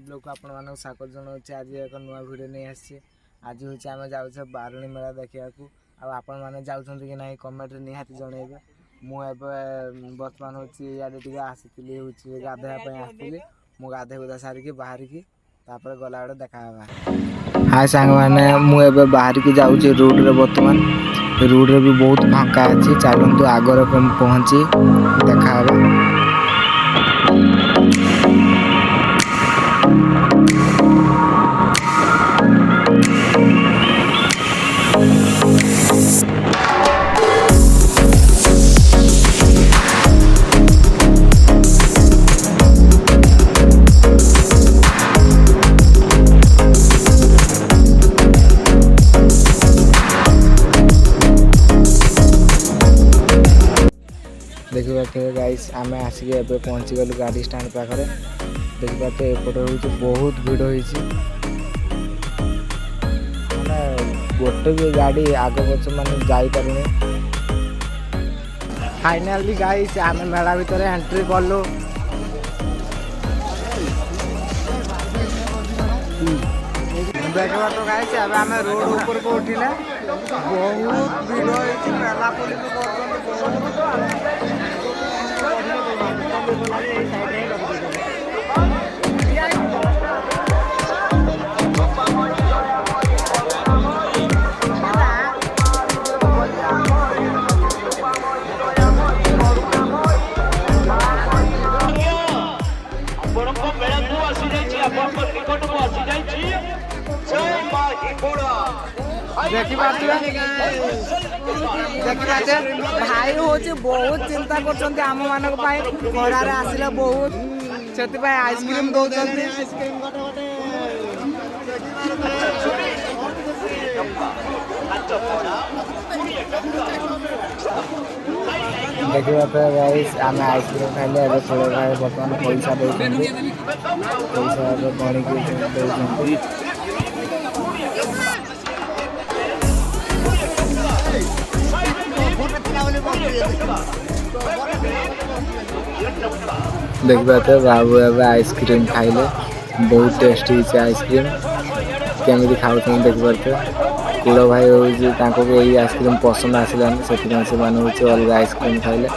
Blog को आपण मानक स्वागत जनाऊँ। आज एक नुआ वीडियो नहीं आसी। आज हूँ आम जाऊे बारुणी मेला देखा आपण मैंने जाऊँ कि ना कमेंट निहाती जनइबे। मुझे बर्तमान हूँ इे आसी गाधोवाई आसती मु गाधे गुधा सारिकी बाहरिकी गला बड़े देखा। हाय सांग मैंने मुझे बाहरिकी जाऊँगी रोड रे। बर्तमान रोड रे भी बहुत फांका अच्छी। चलतु आगर पहुँची देखा। देखिए गाइस आम आसिक एवं पहुँची गलु गाड़ी स्टैंड पाखे। देखिए एपटे हूँ बहुत भिड़ होती मैंने गोटे भी गाड़ी आग पछ माने जापारे। फाइनाली गाइस आम मेला भितर एंट्री कलु। देखा तो गाइस अब आम रोड ऊपर को उठिले बहुत भिड़ होती मेला पुलिस देखी भाई हूँ बहुत चिंता कर आम मान खरारे आसिले बहुत से आइसक्रीम दौरान देखिए गाइस आम आइसक्रीम खाइले अब थोड़े भाई बर्तमान पैसा पैसा गणिकी देखिए बाबू ए आइसक्रीम खाइले बहुत टेस्टी आइसक्रीम केमी खाऊ देखिए कूड़ भाई हूँ भी आइसक्रीम पसंद आसलानी से अलग आइसक्रीम खाइले।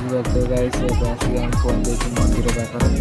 देखिए गाइस आसिक हम पहुँच जाइए मंदिर पाखे।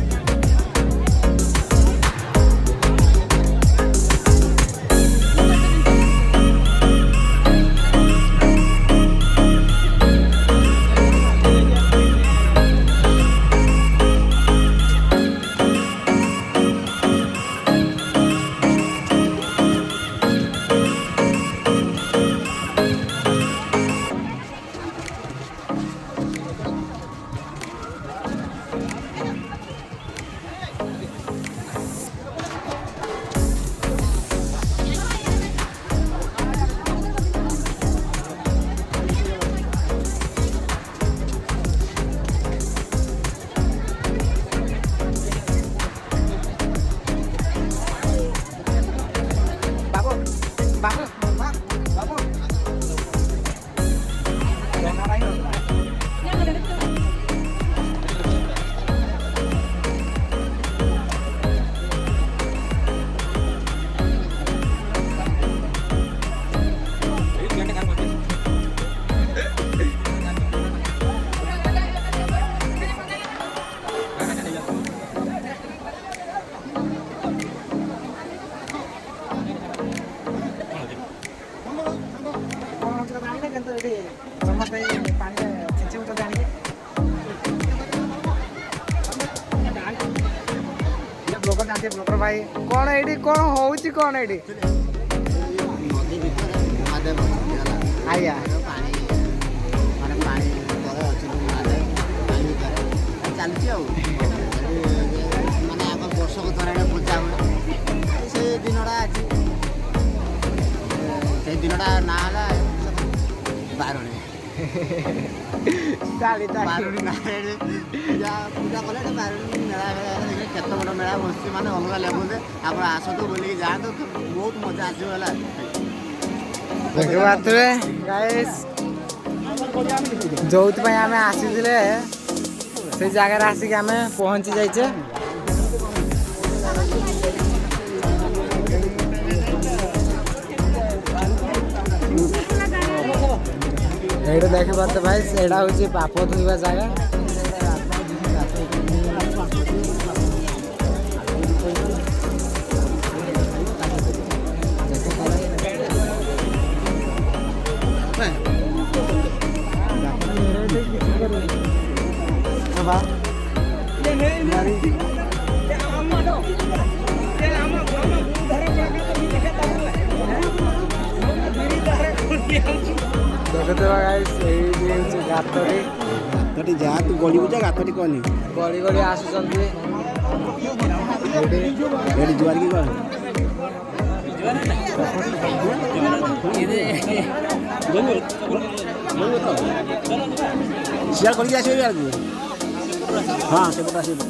से ब्लॉगर भाई कौन एडी कौन होउची कौन एडी नदी भितर महादेव ହେଲା आया ପାଣି ମାନେ ପାଣି ତଳେ ଅଛି महादेव ପାଣି ଭିତରେ ଚାଲିଛି ଆଉ ମାନେ ଆଗ ବର୍ଷକୁ ଥରେ ଏଇଟା ପୂଜା ହୁଏ ସେ ଦିନଟା ଆଜି ସେଇ ଦିନଟା ନାଁ ହେଲା ବାରୁଣୀ ବାରୁଣୀ ନାଁ ପୂଜା କଲେ ଏଇଟା ବାରୁଣୀ ମେଳା କେତେ ବଡ଼ ମେଳା ବସିଛି ମାନେ ଅଲଗା ଲେବୁଲରେ ଆପଣ ଆସନ୍ତୁ ବୁଲିକି ଯାଆନ୍ତୁ ବହୁତ ମଜା ଆସିବ ହେଲା ଦେଖିପାରୁଥିବେ ଗାଇସ୍ ଯୋଉଥିପାଇଁ ଆମେ ଆସିଥିଲେ ସେ ଜାଗାରେ ଆସିକି ଆମେ ପହଞ୍ଚି ଯାଇଛେ ଏଇଟା ଦେଖିପାରୁଥିବେ ଭାଇ ସେଇଟା ହଉଛି ପାପ ଧୋଇବା ଜାଗା ଦେଖୁଥିବା ଗାଇସ୍ ଏଇଠି ହେଉଛି ଗାତଟି ଗାତଟି ଯାହା ତୁ ଗଳି ବୁଝା ଗାତଟି କହନି ଗଳି ଗଳି ଆସୁଛନ୍ତି ଏଠି ଜୁଆର କି କଣ ସିଆଡ଼େ କରିକି ଆସିବେ ଇଆଡ଼କୁ ହଁ ସେପଟେ ଆସିବେ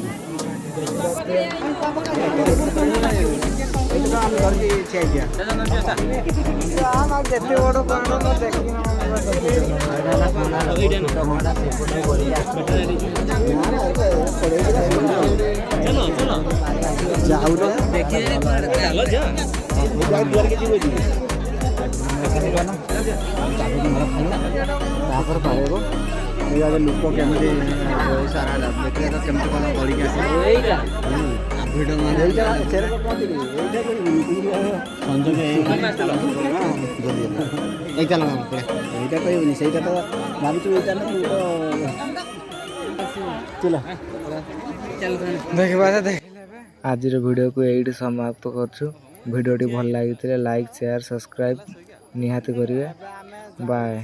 ଆମେ ଧରିକି ଠିଆ ହେଇଯିବା ଯେତେ ବଡ଼ ପାହାଡ଼ ନ ଦେଖିକି ତାପରେ ପାଇବ ଲୋକ କେମିତି ସାରା ଦେଖିଲେ ତ କେମିତି କ'ଣ କରିକି ଆସିବ ଏଇଟା କହିବୁନି ସେଇଟା ତ ଭାବୁଛୁ ଏଇଟା ନା ଦେଖିବା ଆଜିର ଭିଡ଼ିଓକୁ ଏଇଠି ସମାପ୍ତ କରୁଛୁ ଭିଡ଼ିଓଟି ଭଲ ଲାଗିଥିଲେ ଲାଇକ୍ ସେୟାର ସବସ୍କ୍ରାଇବ୍ ନିହାତି କରିବେ ବାଏ।